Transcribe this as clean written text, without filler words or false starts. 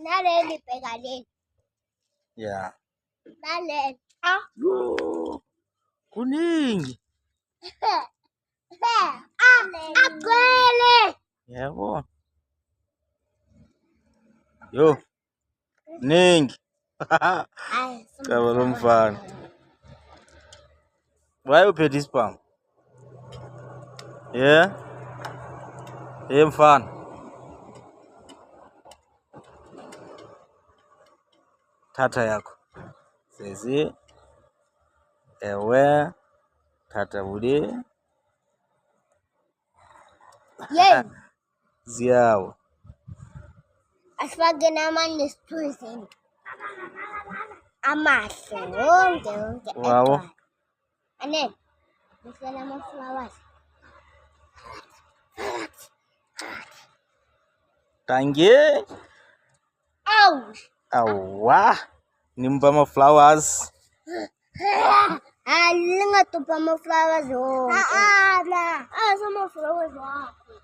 Naleli bheka leli. Yeah. Naleli. Yo. Kuningi. Agcwele. Yebo. Yo. Ningi. Caba lo mfana. Why uphethe isibhamu? Yeah. Hey mfana. Thatha yakho. Sezi. Ewe. Thatha budi. Yey. Ziyawo. Asifake namanye isithunzini. Amahle wonke. Wawo. Anene. Nisela ama-flowers. Danke. Awu. Awa. Nimpa ama-flowers. Lingatupha ama-flowers wonke. Sama-flowers wakho.